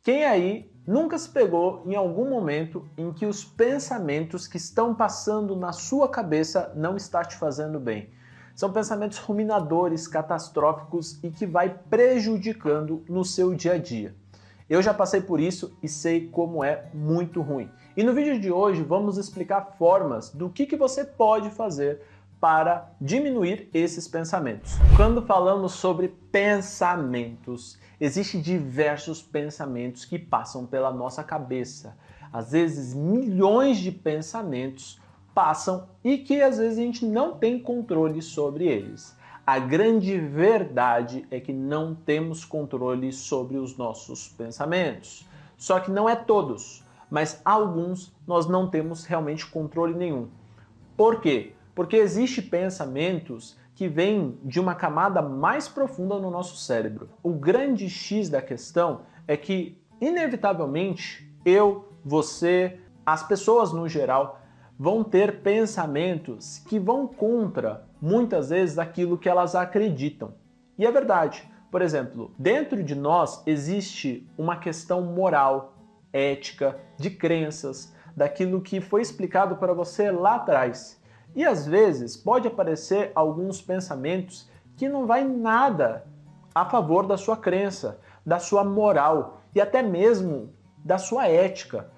Quem aí nunca se pegou em algum momento em que os pensamentos que estão passando na sua cabeça não estão te fazendo bem? São pensamentos ruminadores, catastróficos e que vai prejudicando no seu dia a dia. Eu já passei por isso e sei como é muito ruim. E no vídeo de hoje vamos explicar formas do que você pode fazer para diminuir esses pensamentos. Quando falamos sobre pensamentos, existem diversos pensamentos que passam pela nossa cabeça. Às vezes, milhões de pensamentos passam e que às vezes a gente não tem controle sobre eles. A grande verdade é que não temos controle sobre os nossos pensamentos. Só que não é todos, mas alguns nós não temos realmente controle nenhum. Por quê? Porque existem pensamentos que vêm de uma camada mais profunda no nosso cérebro. O grande X da questão é que, inevitavelmente, eu, você, as pessoas no geral, vão ter pensamentos que vão contra, muitas vezes, aquilo que elas acreditam. E é verdade. Por exemplo, dentro de nós existe uma questão moral, ética, de crenças, daquilo que foi explicado para você lá atrás. E às vezes pode aparecer alguns pensamentos que não vai nada a favor da sua crença, da sua moral e até mesmo da sua ética,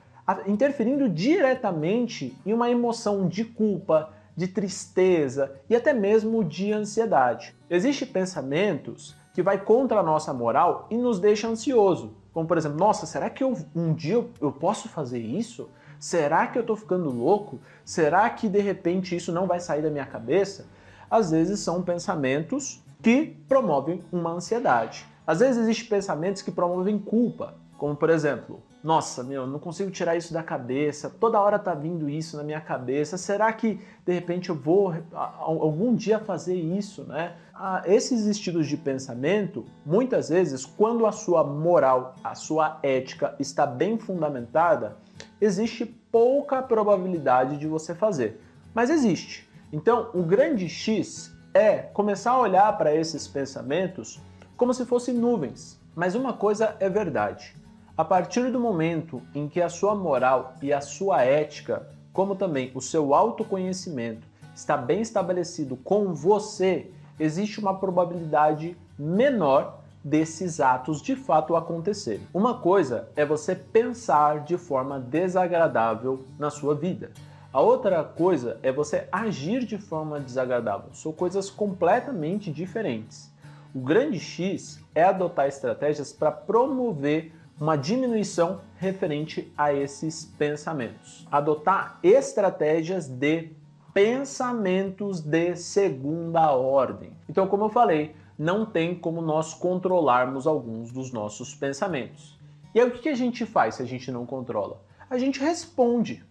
interferindo diretamente em uma emoção de culpa, de tristeza e até mesmo de ansiedade. Existem pensamentos que vai contra a nossa moral e nos deixa ansioso. Como por exemplo, nossa, será que um dia eu posso fazer isso? Será que eu estou ficando louco? Será que de repente isso não vai sair da minha cabeça? Às vezes são pensamentos que promovem uma ansiedade. Às vezes existem pensamentos que promovem culpa, como por exemplo, nossa, não consigo tirar isso da cabeça, toda hora tá vindo isso na minha cabeça, será que de repente eu vou algum dia fazer isso, né? Esses estilos de pensamento, muitas vezes, quando a sua moral, a sua ética está bem fundamentada, existe pouca probabilidade de você fazer, mas existe. Então, o grande X é começar a olhar para esses pensamentos como se fossem nuvens. Mas uma coisa é verdade. A partir do momento em que a sua moral e a sua ética, como também o seu autoconhecimento, está bem estabelecido com você, existe uma probabilidade menor desses atos de fato acontecerem. Uma coisa é você pensar de forma desagradável na sua vida. A outra coisa é você agir de forma desagradável. São coisas completamente diferentes. O grande X é adotar estratégias para promover uma diminuição referente a esses pensamentos. Adotar estratégias de pensamentos de segunda ordem. Então, como eu falei, não tem como nós controlarmos alguns dos nossos pensamentos. E aí o que a gente faz se a gente não controla? A gente responde.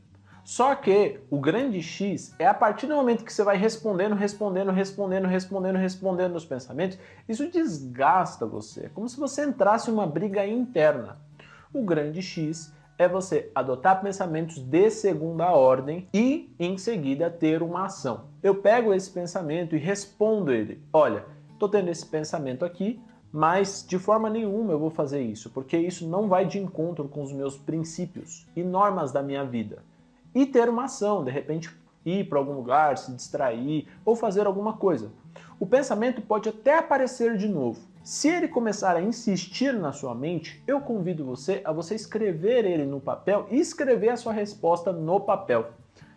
Só que o grande X é a partir do momento que você vai respondendo os pensamentos, isso desgasta você. É como se você entrasse em uma briga interna. O grande X é você adotar pensamentos de segunda ordem e, em seguida, ter uma ação. Eu pego esse pensamento e respondo ele. Olha, estou tendo esse pensamento aqui, mas de forma nenhuma eu vou fazer isso, porque isso não vai de encontro com os meus princípios e normas da minha vida. E ter uma ação, de repente ir para algum lugar, se distrair ou fazer alguma coisa. O pensamento pode até aparecer de novo. Se ele começar a insistir na sua mente, eu convido você a você escrever ele no papel e escrever a sua resposta no papel.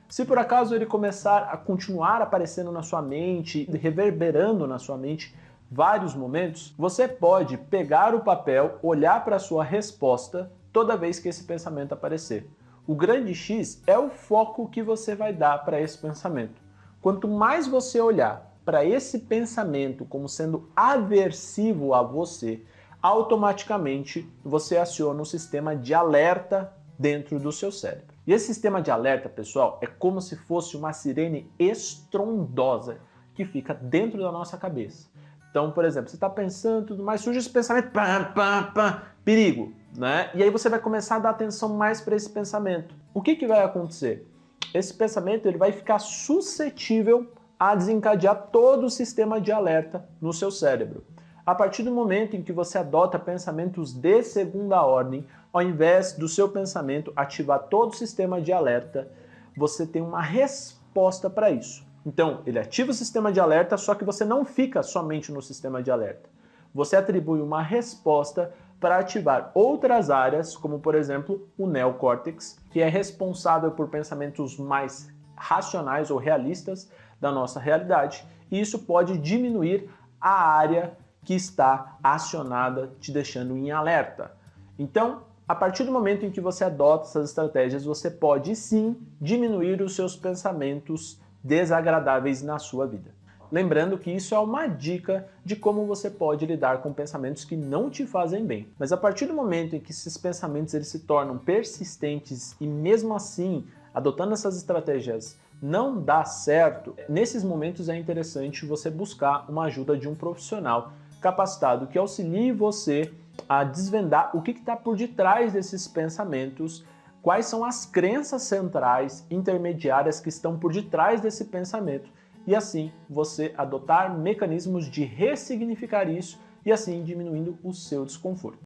Se por acaso ele começar a continuar aparecendo na sua mente, reverberando na sua mente vários momentos, você pode pegar o papel, olhar para a sua resposta toda vez que esse pensamento aparecer. O grande X é o foco que você vai dar para esse pensamento. Quanto mais você olhar para esse pensamento como sendo aversivo a você, automaticamente você aciona um sistema de alerta dentro do seu cérebro. E esse sistema de alerta, pessoal, é como se fosse uma sirene estrondosa que fica dentro da nossa cabeça. Então, por exemplo, você está pensando tudo mais, surge esse pensamento, pam, pam, pam, perigo, né? E aí você vai começar a dar atenção mais para esse pensamento. O que vai acontecer? Esse pensamento ele vai ficar suscetível a desencadear todo o sistema de alerta no seu cérebro. A partir do momento em que você adota pensamentos de segunda ordem, Ao invés do seu pensamento ativar todo o sistema de alerta, você tem uma resposta para isso. Então, ele ativa o sistema de alerta, só que você não fica somente no sistema de alerta. Você atribui uma resposta para ativar outras áreas, como por exemplo o neocórtex, que é responsável por pensamentos mais racionais ou realistas da nossa realidade, e isso pode diminuir a área que está acionada, te deixando em alerta. Então, a partir do momento em que você adota essas estratégias, você pode sim diminuir os seus pensamentos desagradáveis na sua vida. Lembrando que isso é uma dica de como você pode lidar com pensamentos que não te fazem bem. Mas a partir do momento em que esses pensamentos eles se tornam persistentes e mesmo assim, adotando essas estratégias, não dá certo, nesses momentos é interessante você buscar uma ajuda de um profissional capacitado que auxilie você a desvendar o que está por detrás desses pensamentos, quais são as crenças centrais, intermediárias que estão por detrás desse pensamento, e assim você adotar mecanismos de ressignificar isso e assim diminuindo o seu desconforto.